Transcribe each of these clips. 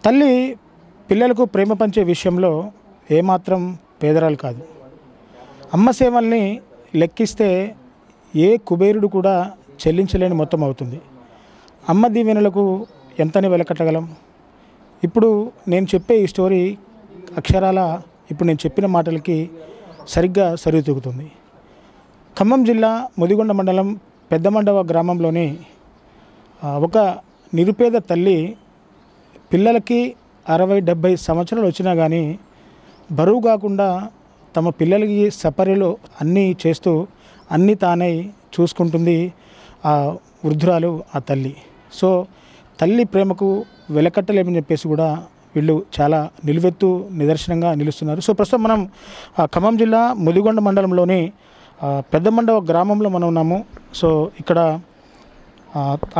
తల్లి పిల్లలకు ప్రేమ పంచే విషయంలో ఏమాత్రం పేదరాలు కాదు. అమ్మ సేవల్ని లెక్కిస్తే ఏ కుబేరుడు కూడా చెల్లించలేని మొత్తం అవుతుంది. అమ్మ దీవెనలకు ఎంతని వెలకట్టగలం? ఇప్పుడు నేను చెప్పే ఈ స్టోరీ అక్షరాల ఇప్పుడు నేను చెప్పిన మాటలకి సరిగ్గా సరితూగుతుంది. ఖమ్మం జిల్లా ముదిగొండ మండలం పెద్దమండవ గ్రామంలోని ఒక నిరుపేద తల్లి పిల్లలకి 60-70 సంవత్సరాలు వచ్చినా కానీ బరువు కాకుండా తమ పిల్లలకి సపర్యలు అన్నీ చేస్తూ అన్నీ తానై చూసుకుంటుంది ఆ వృద్ధురాలు, ఆ తల్లి. సో తల్లి ప్రేమకు వెలకట్టలేమని చెప్పేసి కూడా వీళ్ళు చాలా నిలువెత్తు నిదర్శనంగా నిలుస్తున్నారు. సో ప్రస్తుతం మనం ఖమ్మం జిల్లా ముదిగొండ మండలంలోని పెద్దమండవ గ్రామంలో మనం ఉన్నాము. సో ఇక్కడ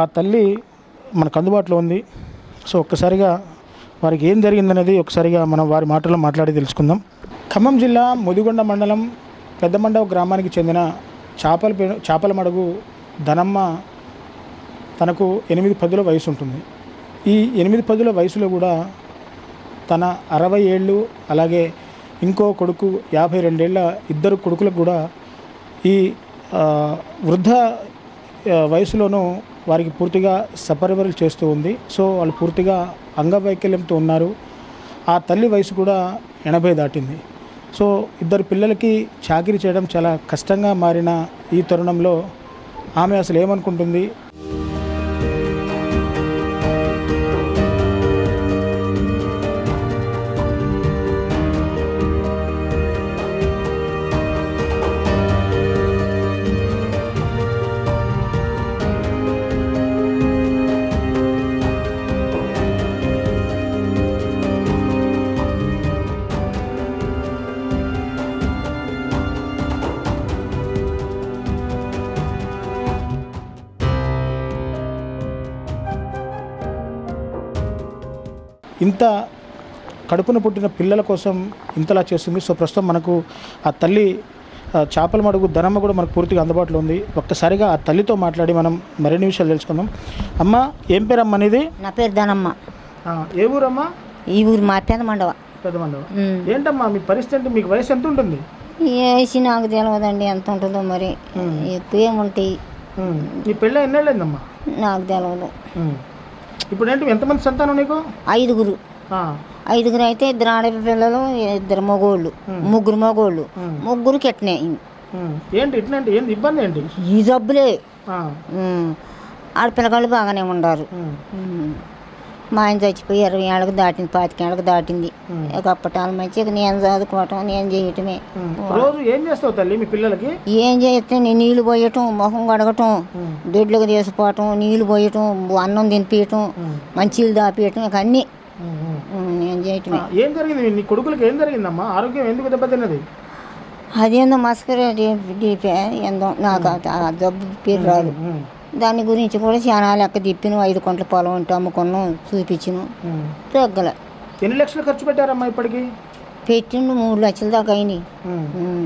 ఆ తల్లి మనకు అందుబాటులో ఉంది. సో ఒక్కసారిగా వారికి ఏం జరిగిందనేది ఒకసారిగా మనం వారి మాటల్లో మాట్లాడి తెలుసుకుందాం. ఖమ్మం జిల్లా ముదిగొండ మండలం పెద్దమండవ గ్రామానికి చెందిన చాపలమడుగు ధనమ్మ తనకు 8-10 వయసు ఉంటుంది. ఈ 8-10 వయసులో కూడా తన 60 ఏళ్ళు అలాగే ఇంకో కొడుకు 52 ఏళ్ళ ఇద్దరు కొడుకులకు కూడా ఈ వృద్ధ వయసులోనూ వారికి పూర్తిగా సపరివరలు చేస్తూ ఉంది. సో వాళ్ళు పూర్తిగా అంగవైకల్యంతో ఉన్నారు. ఆ తల్లి వయసు కూడా 80 దాటింది. సో ఇద్దరు పిల్లలకి చాకిరీ చేయడం చాలా కష్టంగా మారిన ఈ తరుణంలో ఆమె అసలు ఏమనుకుంటుంది? ఇంత కడుపున పుట్టిన పిల్లల కోసం ఇంతలా చేస్తుంది. సో ప్రస్తుతం మనకు ఆ తల్లి చాపలమడుగు ధనమ్మ కూడా మనకు పూర్తిగా అందుబాటులో ఉంది. ఒక్కసారిగా ఆ తల్లితో మాట్లాడి మనం మరిన్ని విషయాలు తెలుసుకుందాం. అమ్మ, ఏం పేరమ్మ అనేది? నా పేరు ధనమ్మ. ఏ ఊరమ్మా? ఈ ఊరు మా పెద్దమండవ. పెద్దమండవ. ఏంటమ్మా మీ పరిస్థితి? అంటే మీకు వయసు ఎంత ఉంటుంది? వేసి నాకు తెలియదండి ఎంత ఉంటుందో, మరి ఎక్కువ ఏముంటాయి. నీ పెళ్ళి ఎన్నేళ్ళైందమ్మా? నాకు తెలియదు. ఇప్పుడు ఏంటి, ఎంతమంది సంతానం నీకు? 5గురు. 5గురు అయితే 2 ఆడపిల్లలు, 2 మగోళ్ళు, 3 మగోళ్ళు, 3 కెట్నే. ఏంటి ఇట్లా అంటే ఏంటి ఇబ్బంది? ఏంటి ఈ జబ్బులే. ఆడపిల్లగాళ్ళు బాగానే ఉండారు. మా ఆయన చచ్చిపోయి 20 ఏళ్ళకి దాటింది, 25 ఏళ్ళకి దాటింది. అప్పటాల మంచి నేను చదువుకోవటం, నేను చేయటమే. రోజు ఏం చేస్తావు తల్లి మీ పిల్లలకి? ఏం చేస్తే నేను నీళ్ళు పోయటం, మొహం కడగటం, దొడ్లకు తీసిపోవటం, నీళ్ళు పోయటం, అన్నం తినిపించటం, మంచిలు దాపియటం, ఇక అన్నీ నేను చేయటమే. ఏం జరిగింది నీ కొడుకులకి? ఏం జరిగిందమ్మా? ఆరోగ్యం ఎందుకు దెబ్బతిన్నది? అదేందో మస్కరే డీపే ఏందో, నాకు ఆ జబ్బు పేరు రాదు. దాని గురించి కూడా చాలా లెక్క తిప్పిను. 5 కొంటల పొలం ఉంటే అమ్ముకున్నాం, చూపించను, తగ్గల. ఎన్ని లక్షలు ఖర్చు పెట్టారమ్మా ఇప్పటికి? పెట్టిండు 3 లక్షల దాకా అయినాయి.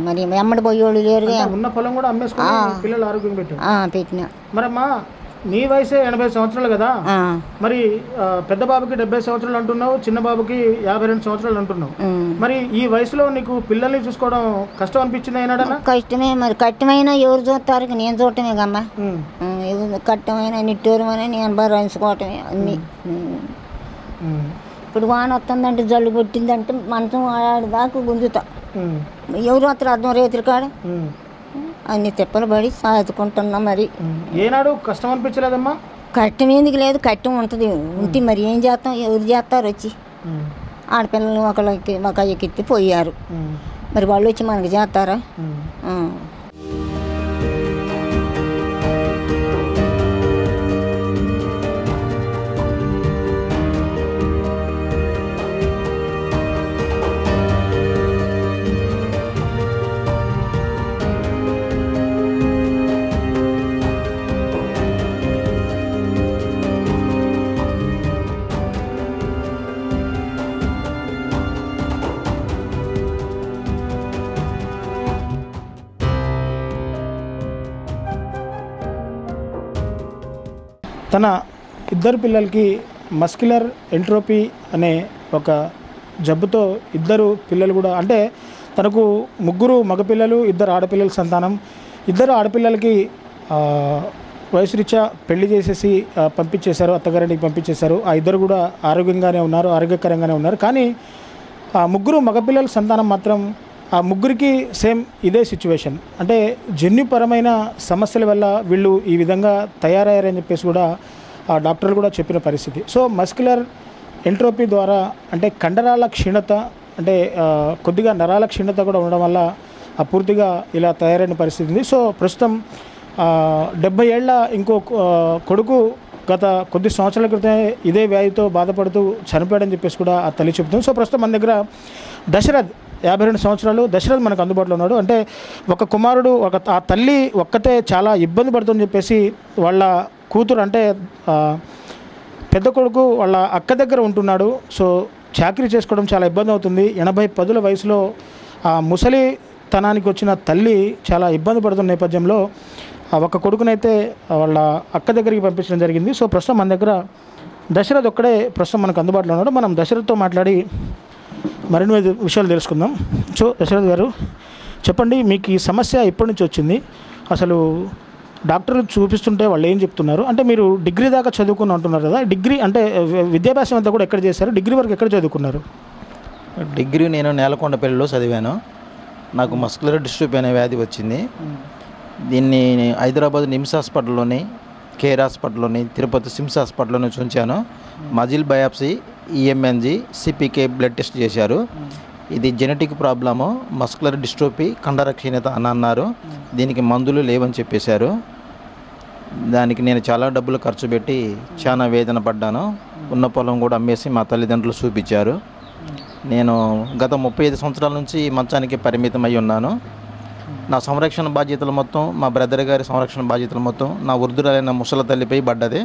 మరి ఎమ్మడి పోయేవాళ్ళు లేరుగా. ఉన్న పొలం కూడా అమ్మేసుకుని పిల్లలు ఆరోగ్యం పెట్టిన. మరమ్మా నీ వయసే 80 సంవత్సరాలు కదా, మరి పెద్ద బాబుకి 70 సంవత్సరాలు అంటున్నావు, చిన్న బాబుకి 52 సంవత్సరాలు అంటున్నావు. మరి ఈ వయసులో నీకు పిల్లల్ని చూసుకోవడం కష్టం అనిపించింది అయినాడన్నా? కష్టమే. మరి కష్టమైనా ఎవరు చూస్తారు? నేను చూడటమే కమ్మా. కష్టమైన నిట్టూరమైన నేను భరించుకోవటమే అన్నీ. ఇప్పుడు వాన వస్తుందంటే, జల్లు కొట్టిందంటే మంచం ఆడదాకా గుంజుతా. ఎవరు వస్తారు అర్థం రేతులు కాడ? అన్ని తిప్పలు పడి సాదుకుంటున్నా. మరి ఏనాడు కష్టం అనిపించలేదమ్మా? కష్టం ఎందుకు లేదు, కష్టం ఉంటుంది. ఉంటే మరి ఏం చేస్తాం? ఎవరు చేస్తారు వచ్చి? ఆడపిల్లలు ఒక ఎక్కిత్తి పోయారు, మరి వాళ్ళు వచ్చి మనకి చేస్తారా? తన ఇద్దరు పిల్లలకి మస్క్యులర్ ఎంట్రోపీ అనే ఒక జబ్బుతో ఇద్దరు పిల్లలు కూడా, అంటే తనకు 3 మగపిల్లలు 2 ఆడపిల్లల సంతానం. 2 ఆడపిల్లలకి వయసురీత్యా పెళ్లి చేసేసి పంపించేశారు, అత్తగారింటికి పంపించేశారు. ఆ 2 కూడా ఆరోగ్యకరంగానే ఉన్నారు. కానీ ఆ 3 మగపిల్లల సంతానం మాత్రం ఆ 3కి సేమ్ ఇదే సిచ్యువేషన్. అంటే జన్యుపరమైన సమస్యల వల్ల వీళ్ళు ఈ విధంగా తయారయ్యారని చెప్పేసి కూడా ఆ డాక్టర్లు కూడా చెప్పిన పరిస్థితి. సో మస్క్యులర్ ఎంట్రోపీ ద్వారా అంటే కండరాల క్షీణత, అంటే కొద్దిగా నరాల క్షీణత కూడా ఉండడం వల్ల పూర్తిగా ఇలా తయారైన పరిస్థితి ఉంది. సో ప్రస్తుతం 70 ఏళ్ల ఇంకో కొడుకు గత కొద్ది సంవత్సరాల క్రితం ఇదే వ్యాధితో బాధపడుతూ చనిపోయాడని చెప్పేసి కూడా ఆ తల్లి చెబుతుంది. సో ప్రస్తుతం మన దగ్గర దశరథ్ 52 సంవత్సరాలు దశరథ్ మనకు అందుబాటులో ఉన్నాడు. అంటే ఒక కుమారుడు, ఆ తల్లి ఒక్కతే చాలా ఇబ్బంది పడుతుందని చెప్పేసి వాళ్ళ కూతురు, అంటే పెద్ద కొడుకు వాళ్ళ అక్క దగ్గర ఉంటున్నాడు. సో చాకరీ చేసుకోవడం చాలా ఇబ్బంది అవుతుంది. 80 వయసులో ఆ ముసలితనానికి వచ్చిన తల్లి చాలా ఇబ్బంది పడుతున్న నేపథ్యంలో ఒక కొడుకునైతే వాళ్ళ అక్క దగ్గరికి పంపించడం జరిగింది. సో ప్రస్తుతం మన దగ్గర దశరథ్ ఒక్కడే ప్రస్తుతం మనకు అందుబాటులో ఉన్నాడు. మనం దశరథ్తో మాట్లాడి మరిన్ని విషయాలు తెలుసుకుందాం. సో దశరథ్ గారు చెప్పండి, మీకు ఈ సమస్య ఎప్పటి నుంచి వచ్చింది? అసలు డాక్టర్లు చూపిస్తుంటే వాళ్ళు ఏం చెప్తున్నారు? అంటే మీరు డిగ్రీ దాకా చదువుకుని అంటున్నారు కదా, డిగ్రీ అంటే విద్యాభ్యాసం అంతా కూడా ఎక్కడ చేశారు? డిగ్రీ వరకు ఎక్కడ చదువుకున్నారు? డిగ్రీ నేను నేలకొండపల్లిలో చదివాను. నాకు మస్క్యులర్ డిస్ట్రోఫీ అనే వ్యాధి వచ్చింది. దీన్ని హైదరాబాద్ నిమ్స్ హాస్పిటల్లోని, కేర్ హాస్పిటల్లోని, తిరుపతి సిమ్స్ హాస్పిటల్లోని చూంచాను. Muscle biopsy, EMNG, CPK blood test చేశారు. ఇది జెనెటిక్ ప్రాబ్లము, మస్క్యులర్ డిస్ట్రోఫీ, కండర క్షీణత అని అన్నారు. దీనికి మందులు లేవని చెప్పేశారు. దానికి నేను చాలా డబ్బులు ఖర్చు పెట్టి చాలా వేదన పడ్డాను. ఉన్న పొలం కూడా అమ్మేసి మా తల్లిదండ్రులు చూపించారు. నేను గత 35 సంవత్సరాల నుంచి మంచానికి పరిమితమై ఉన్నాను. నా సంరక్షణ బాధ్యతలు మొత్తం, మా బ్రదర్ గారి సంరక్షణ బాధ్యతలు మొత్తం నా వృద్ధురాలైన ముసలి తల్లిపై పడ్డది.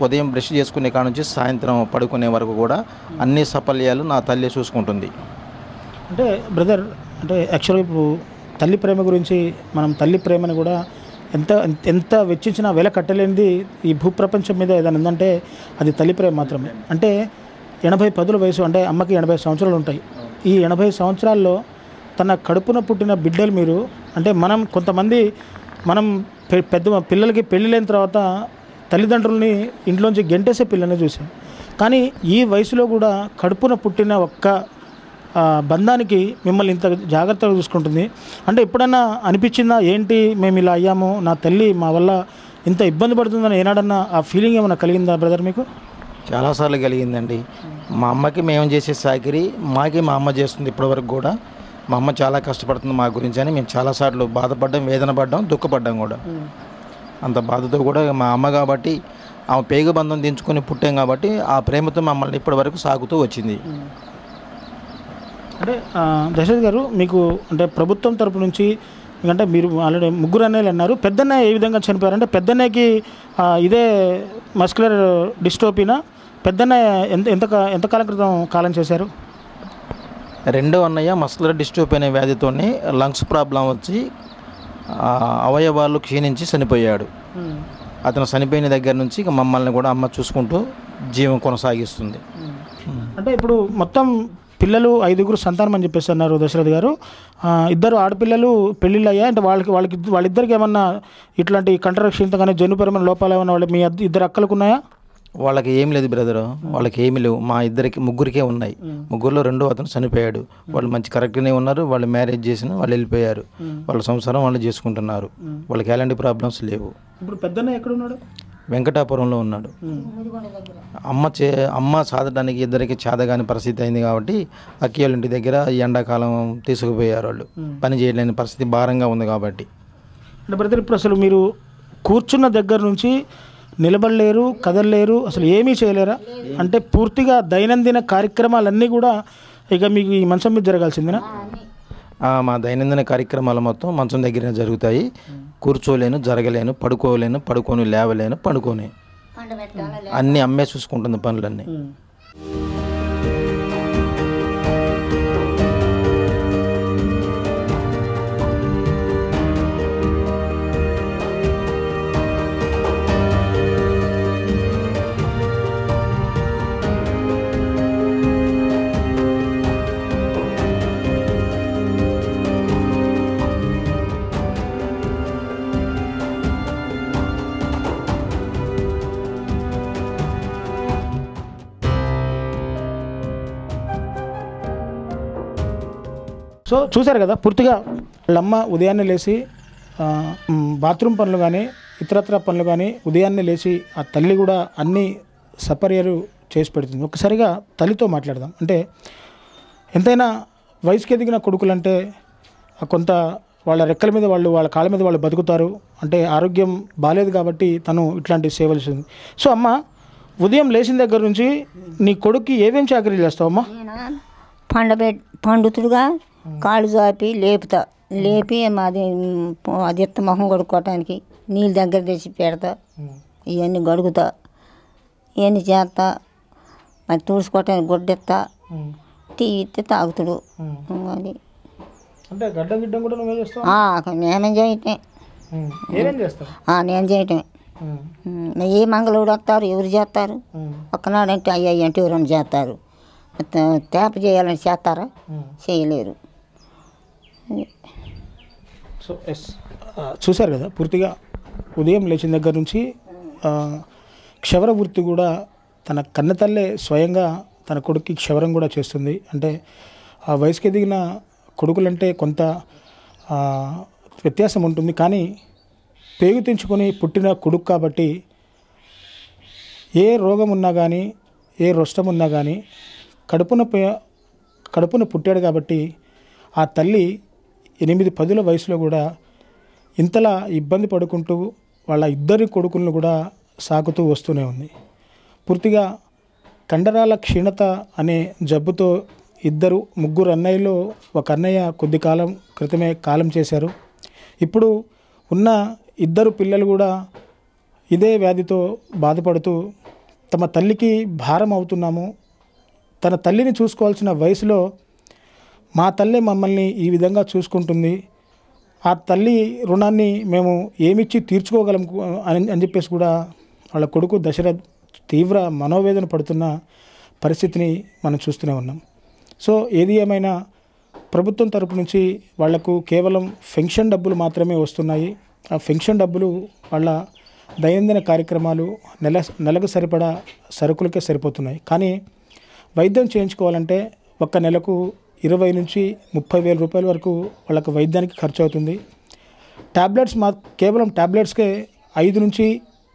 ఉదయం బ్రష్ చేసుకునే కాడ నుంచి సాయంత్రం పడుకునే వరకు కూడా అన్ని సఫల్యాలు నా తల్లి చూసుకుంటుంది. అంటే బ్రదర్, అంటే యాక్చువల్గా ఇప్పుడు తల్లి ప్రేమ గురించి, మనం తల్లి ప్రేమను కూడా ఎంత వెచ్చించినా వెల కట్టలేనిది ఈ భూప్రపంచం మీద ఏదైనా ఉందంటే అది తల్లి ప్రేమ మాత్రమే. అంటే 80 వయసు, అంటే అమ్మకి 80 సంవత్సరాలు ఉంటాయి. ఈ 80 సంవత్సరాల్లో తన కడుపున పుట్టిన బిడ్డలు మీరు, అంటే కొంతమంది పెద్ద పిల్లలకి పెళ్ళి లేని తర్వాత తల్లిదండ్రులని ఇంట్లోంచి గెంటేసే పిల్లల్ని చూసాం. కానీ ఈ వయసులో కూడా కడుపున పుట్టిన ఒక్క బంధానికి మిమ్మల్ని ఇంత జాగ్రత్తగా చూసుకుంటుంది. అంటే ఎప్పుడన్నా అనిపించిందా, ఏంటి మేము ఇలా అయ్యాము, నా తల్లి మా వల్ల ఇంత ఇబ్బంది పడుతుందని ఏనాడన్నా ఆ ఫీలింగ్ ఏమైనా కలిగిందా బ్రదర్ మీకు? చాలాసార్లు కలిగిందండి. మా అమ్మకి మేము చేసే సాకిరి మాకి మా అమ్మ చేస్తుంది ఇప్పటివరకు కూడా. మా అమ్మ చాలా కష్టపడుతుంది మా గురించి అని మేము చాలాసార్లు బాధపడ్డాం, వేదన పడ్డాం, దుఃఖపడ్డాం కూడా. అంత బాధతో కూడా మా అమ్మ కాబట్టి, ఆమె పేగు బంధం దించుకొని పుట్టాం కాబట్టి ఆ ప్రేమతో మమ్మల్ని ఇప్పటివరకు సాగుతూ వచ్చింది. అంటే దశరథ్ గారు, మీకు అంటే ప్రభుత్వం తరపు నుంచి, ఎందుకంటే మీరు ఆల్రెడీ 3 అన్నయ్యలు అన్నారు, పెద్దన్నయ్య ఏ విధంగా చనిపోయారు? అంటే పెద్దన్నయ్యకి ఇదే మస్క్యులర్ డిస్ట్రోఫీనా? పెద్దన్నయ్య ఎంతకాలం క్రితం కాలం చేశారు? రెండో అన్నయ్య మస్క్యులర్ డిస్ట్రోఫీ అనే వ్యాధితోనే లంగ్స్ ప్రాబ్లం వచ్చి అవయవాలు క్షీణించి చనిపోయాడు. అతను చనిపోయిన దగ్గర నుంచి ఇక మమ్మల్ని కూడా అమ్మ చూసుకుంటూ జీవం కొనసాగిస్తుంది. అంటే ఇప్పుడు మొత్తం పిల్లలు 5 సంతానం అని చెప్పేసి అన్నారు దశరథ్ గారు. 2 ఆడపిల్లలు పెళ్ళిళ్ళు అయ్యా? అంటే వాళ్ళిద్దరికి ఏమన్నా ఇట్లాంటి కండర క్షీణత కానీ జన్యుపరమైన లోపాలు ఏమన్నా మీ 2 అక్కలకు ఉన్నాయా? వాళ్ళకి ఏమి లేదు బ్రదరు, వాళ్ళకి ఏమి లేవు. మా ముగ్గురికే ఉన్నాయి. ముగ్గురులో రెండో అతను చనిపోయాడు. వాళ్ళు మంచి కరెక్ట్గానే ఉన్నారు. వాళ్ళు మ్యారేజ్ చేసిన వాళ్ళు వెళ్ళిపోయారు. వాళ్ళ సంసారం వాళ్ళు చేసుకుంటున్నారు. వాళ్ళకి ఎలాంటి ప్రాబ్లమ్స్ లేవు. ఇప్పుడు పెద్దన్న ఎక్కడ ఉన్నాడు? వెంకటాపురంలో ఉన్నాడు. అమ్మ సాధడానికి ఇద్దరికి చేతగాని పరిస్థితి అయింది కాబట్టి అక్కయ్య ఇంటి దగ్గర ఎండాకాలం తీసుకుపోయారు. వాళ్ళు పని చేయలేని పరిస్థితి భారంగా ఉంది కాబట్టి. అంటే బ్రదర్, ఇప్పుడు అసలు మీరు కూర్చున్న దగ్గర నుంచి నిలబడలేరు, కదలలేరు, అసలు ఏమీ చేయలేరా? అంటే పూర్తిగా దైనందిన కార్యక్రమాలన్నీ కూడా ఇక మీకు ఈ మంచం మీద జరగాల్సిందేనా? మా దైనందిన కార్యక్రమాలు మొత్తం మంచం దగ్గర జరుగుతాయి. కూర్చోలేను, జరగలేను, పడుకొని లేవలేను, పడుకొని అన్నీ అమ్మే చూసుకుంటుంది పనులన్నీ. సో చూశారు కదా, పూర్తిగా వాళ్ళమ్మ ఉదయాన్నే లేచి బాత్రూమ్ పనులు కానీ ఇతరత్ర పనులు కానీ ఉదయాన్నే లేచి ఆ తల్లి కూడా అన్నీ సపర్యలు చేసి పెడుతుంది. ఒక్కసారిగా తల్లితో మాట్లాడదాం. అంటే ఎంతైనా వయసుకి ఎదిగిన కొడుకులంటే కొంత వాళ్ళ రెక్కల మీద వాళ్ళు, వాళ్ళ కాళ్ళ మీద వాళ్ళు బతుకుతారు. అంటే ఆరోగ్యం బాగాలేదు కాబట్టి తను ఇట్లాంటి సేవలు చేస్తుంది. సో అమ్మ, ఉదయం లేచిన దగ్గర నుంచి నీ కొడుక్కి ఏమేమి చాకరీలు చేస్తావు అమ్మా? పండుతుడుగా కాళ్ళు చాపి లేపి మాది అది ఎత్త మొహం కడుక్కోవటానికి నీళ్ళు దగ్గర తెచ్చి పెడతా, ఇవన్నీ గడుగుతా, ఇవన్నీ చేస్తా, మరి తుడుచుకోవటానికి గుడ్డెత్తా, టీ ఇస్తే తాగుతుడు. అది అంటే గడ్డం గిడ్డం కూడా నువ్వే చేస్తావు? మేమేం చేయటమే, ఏమేం చేస్తావు? నేను చేయటమే. ఏ మంగళూరు వస్తారు, ఎవరు చేస్తారు? ఒక్కనాడంటే అయ్యాయి అంటే ఎవరైనా చేస్తారు. తేప చేయాలని చేస్తారా? చేయలేరు. సో ఎస్, చూశారు కదా, పూర్తిగా ఉదయం లేచిన దగ్గర నుంచి క్షవర వృత్తి కూడా తన కన్నతల్లే స్వయంగా తన కొడుక్కి క్షవరం కూడా చేస్తుంది. అంటే ఆ వయసుకి ఎదిగిన కొడుకులంటే కొంత వ్యత్యాసం ఉంటుంది, కానీ పేగు తెంచుకొని పుట్టిన కొడుకు కాబట్టి ఏ రోగం ఉన్నా కానీ ఏ రోష్టం ఉన్నా కానీ కడుపున పుట్టాడు కాబట్టి ఆ తల్లి 8-10 వయసులో కూడా ఇంతలా ఇబ్బంది పడుకుంటూ వాళ్ళ ఇద్దరి కొడుకులను కూడా సాకుతూ వస్తూనే ఉంది. పూర్తిగా కండరాల క్షీణత అనే జబ్బుతో ముగ్గురు అన్నయ్యలో ఒక అన్నయ్య కొద్ది కాలం క్రితమే కాలం చేశారు. ఇప్పుడు ఉన్న 2 పిల్లలు కూడా ఇదే వ్యాధితో బాధపడుతూ తమ తల్లికి భారం అవుతున్నాము, తన తల్లిని చూసుకోవాల్సిన వయసులో మా తల్లి మమ్మల్ని ఈ విధంగా చూసుకుంటుంది, ఆ తల్లి రుణాన్ని మేము ఏమిచ్చి తీర్చుకోగలం అని చెప్పేసి కూడా వాళ్ళ కొడుకు దశరథ్ తీవ్ర మనోవేదన పడుతున్న పరిస్థితిని మనం చూస్తూనే ఉన్నాం. సో ఏది ఏమైనా ప్రభుత్వం తరపు నుంచి వాళ్లకు కేవలం పెన్షన్ డబ్బులు మాత్రమే వస్తున్నాయి. ఆ పెన్షన్ డబ్బులు వాళ్ళ దైనందిన కార్యక్రమాలు నెలకు సరిపడా సరుకులకే సరిపోతున్నాయి. కానీ వైద్యం చేయించుకోవాలంటే ఒక్క నెలకు 20,000 నుంచి 30,000 రూపాయల వరకు వాళ్ళకు వైద్యానికి ఖర్చు అవుతుంది. ట్యాబ్లెట్స్ కేవలం ట్యాబ్లెట్స్కే 5 నుంచి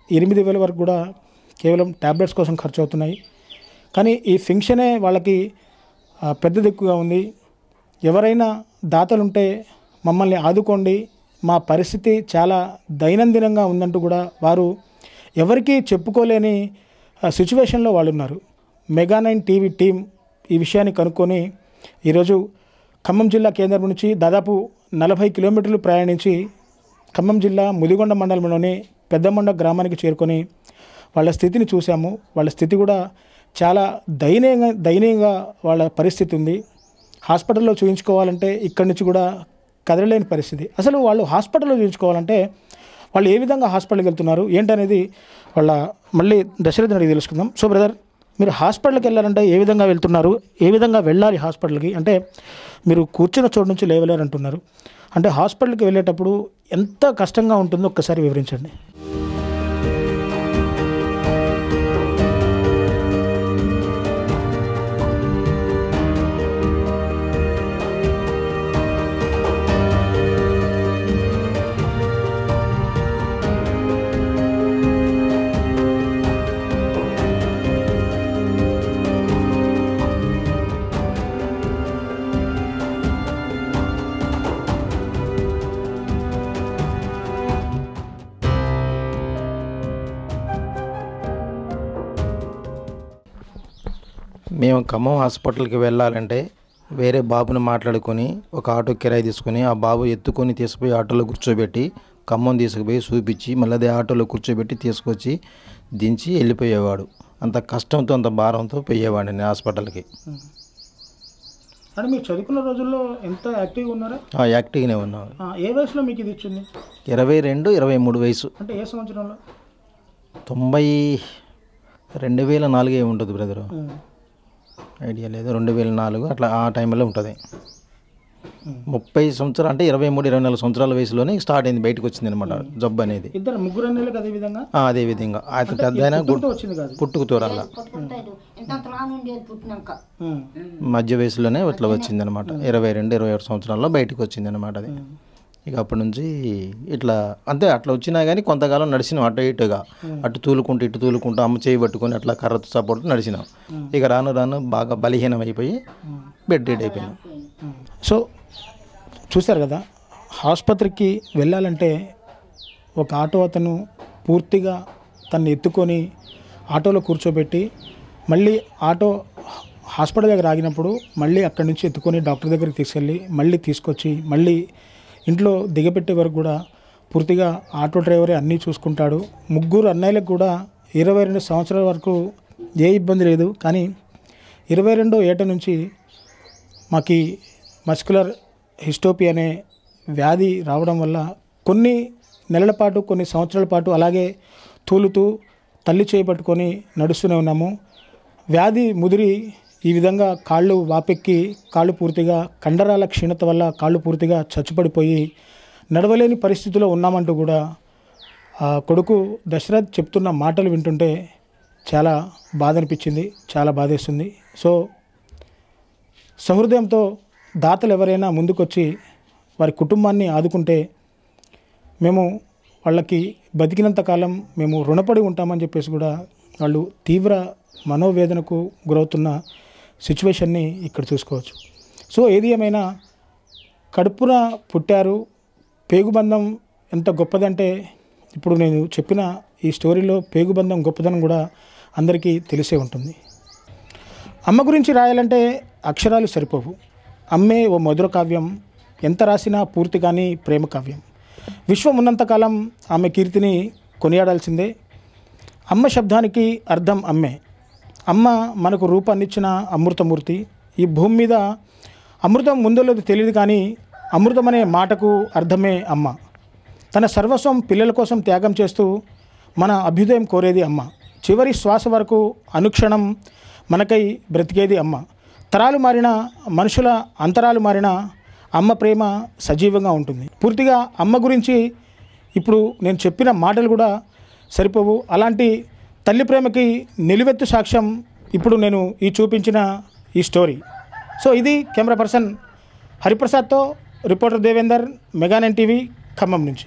8,000 వరకు కూడా కేవలం ట్యాబ్లెట్స్ కోసం ఖర్చు అవుతున్నాయి. కానీ ఈ పెన్షనే వాళ్ళకి పెద్ద దిక్కుగా ఉంది. ఎవరైనా దాతలుంటే మమ్మల్ని ఆదుకోండి, మా పరిస్థితి చాలా దైనందినంగా ఉందంటూ కూడా వారు ఎవరికీ చెప్పుకోలేని సిచ్యువేషన్లో వాళ్ళు ఉన్నారు. మెగా9 టీవీ టీం ఈ విషయాన్ని కనుక్కొని ఈరోజు ఖమ్మం జిల్లా కేంద్రం నుంచి దాదాపు 40 కిలోమీటర్లు ప్రయాణించి ఖమ్మం జిల్లా ముదిగొండ మండలంలోని పెద్దమండ గ్రామానికి చేరుకొని వాళ్ళ స్థితిని చూసాము. వాళ్ళ స్థితి కూడా చాలా దయనీయంగా వాళ్ళ పరిస్థితి ఉంది. హాస్పిటల్లో చూయించుకోవాలంటే ఇక్కడి నుంచి కూడా కదలలేని పరిస్థితి. అసలు వాళ్ళు హాస్పిటల్లో చూయించుకోవాలంటే వాళ్ళు ఏ విధంగా హాస్పిటల్కి వెళ్తున్నారు ఏంటనేది మళ్ళీ దశరథ్ అడిగి తెలుసుకుందాం. సో బ్రదర్, మీరు హాస్పిటల్కి వెళ్ళాలంటే ఏ విధంగా వెళ్తున్నారు, ఏ విధంగా వెళ్ళాలి హాస్పిటల్కి? అంటే మీరు కూర్చున్న చోటు నుంచి లేవలేరు అంటున్నారు. అంటే హాస్పిటల్కి వెళ్ళేటప్పుడు ఎంత కష్టంగా ఉంటుందో ఒక్కసారి వివరించండి. మేము ఖమ్మం హాస్పిటల్కి వెళ్ళాలంటే వేరే బాబుని మాట్లాడుకొని ఒక ఆటో కిరాయి తీసుకొని ఆ బాబు ఎత్తుకొని తీసుకుపోయి ఆటోలో కూర్చోబెట్టి ఖమ్మం తీసుకుపోయి చూపించి మళ్ళీ అదే ఆటోలో కూర్చోబెట్టి తీసుకొచ్చి దించి వెళ్ళిపోయేవాడు. అంత కష్టంతో అంత భారంతో పోయేవాడిని నేను హాస్పిటల్కి. అంటే మీరు చదువుకున్న రోజుల్లో ఎంత యాక్టివ్గా ఉన్నారా? యాక్టివ్గానే ఉన్నాను. ఏ వయసులో మీకు ఇది ఇచ్చింది? 22-23 వయసు. అంటే ఏ సంవత్సరంలో? 2004 ఉంటుంది బ్రదరు, ఐడియా లేదు, 2004 అట్లా ఆ టైంలో ఉంటుంది. 30 సంవత్సరాలు అంటే 23-24 సంవత్సరాల వయసులోనే స్టార్ట్ అయింది, బయటకు వచ్చింది అనమాట జబ్బు అనేది. ఇద్దరు ముగ్గురు అన్నయ్యలకు అదే విధంగా అదే విధంగా ఆయన పెద్ద ఆయన వచ్చింది కాదు, పుట్టుకుతూరాల మధ్య వయసులోనే ఇట్లా వచ్చింది అనమాట. 22-21 సంవత్సరాల్లో బయటకు వచ్చింది అనమాట అది. ఇక అప్పటి నుంచి ఇట్లా అంతే, అట్లా వచ్చినా కానీ కొంతకాలం నడిచినాం అటు ఇటుగా, అటు తూలుకుంటూ ఇటు తూలుకుంటూ అమ్మ చేయి పట్టుకొని అట్లా కర్రతో సపోర్ట్ నడిచినాం. ఇక రాను రాను బాగా బలహీనం అయిపోయి బెడ్ రెడ్ అయిపోయినాం. సో చూశారు కదా, ఆసుపత్రికి వెళ్ళాలంటే ఒక ఆటో అతను పూర్తిగా తను ఎత్తుకొని ఆటోలో కూర్చోబెట్టి మళ్ళీ ఆటో హాస్పిటల్ దగ్గర ఆగినప్పుడు మళ్ళీ అక్కడి నుంచి ఎత్తుకొని డాక్టర్ దగ్గరికి తీసుకెళ్ళి మళ్ళీ తీసుకొచ్చి మళ్ళీ ఇంట్లో దిగబెట్టే వరకు కూడా పూర్తిగా ఆటో డ్రైవరే అన్నీ చూసుకుంటాడు. ముగ్గురు అన్నయ్యలకు కూడా 22 సంవత్సరాల వరకు ఏ ఇబ్బంది లేదు. కానీ 22వ ఏట నుంచి మాకు మస్కులర్ డిస్ట్రోఫీ అనే వ్యాధి రావడం వల్ల కొన్ని నెలల పాటు కొన్ని సంవత్సరాల పాటు అలాగే తూలుతూ తల్లి చేపట్టుకొని నడుస్తూనే ఉన్నాము. వ్యాధి ముదిరి ఈ విధంగా కాళ్ళు వాపెక్కి కాళ్ళు పూర్తిగా కండరాల క్షీణత వల్ల కాళ్ళు పూర్తిగా చచ్చుపడిపోయి నడవలేని పరిస్థితిలో ఉన్నామంటూ కూడా ఆ కొడుకు దశరథ్ చెప్తున్న మాటలు వింటుంటే చాలా బాధ అనిపించింది, చాలా బాధేస్తుంది. సో సహృదయంతో దాతలు ఎవరైనా ముందుకొచ్చి వారి కుటుంబాన్ని ఆదుకుంటే మేము వాళ్ళకి బతికినంత కాలం మేము రుణపడి ఉంటామని చెప్పేసి కూడా వాళ్ళు తీవ్ర మనోవేదనకు గురవుతున్న సిచ్యువేషన్ని ఇక్కడ చూసుకోవచ్చు. సో ఏది ఏమైనా కడుపున పుట్టారు, పేగుబంధం ఎంత గొప్పదంటే ఇప్పుడు నేను చెప్పిన ఈ స్టోరీలో పేగుబంధం గొప్పదనం కూడా అందరికీ తెలిసే ఉంటుంది. అమ్మ గురించి రాయాలంటే అక్షరాలు సరిపోవు. అమ్మే ఓ మధుర కావ్యం, ఎంత రాసినా పూర్తి కానీ ప్రేమ కావ్యం. విశ్వం ఉన్నంతకాలం ఆమె కీర్తిని కొనియాడాల్సిందే. అమ్మ శబ్దానికి అర్థం అమ్మే. అమ్మ మనకు రూపాన్నిచ్చిన అమృతమూర్తి. ఈ భూమి మీద అమృతం ఉందో లేదో తెలియదు, కానీ అమృతం అనే మాటకు అర్థమే అమ్మ. తన సర్వస్వం పిల్లల కోసం త్యాగం చేస్తూ మన అభ్యుదయం కోరేది అమ్మ. చివరి శ్వాస వరకు అనుక్షణం మనకై బ్రతికేది అమ్మ. తరాలు మారినా మనుషుల అంతరాలు మారినా అమ్మ ప్రేమ సజీవంగా ఉంటుంది. పూర్తిగా అమ్మ గురించి ఇప్పుడు నేను చెప్పిన మాటలు కూడా సరిపోవు. అలాంటి తల్లి ప్రేమకి నిలువెత్తు సాక్ష్యం ఇప్పుడు నేను చూపించిన ఈ స్టోరీ. సో ఇది కెమెరా పర్సన్ హరిప్రసాద్తో reporter Devender, Mega 9 TV, Khammam నుంచి.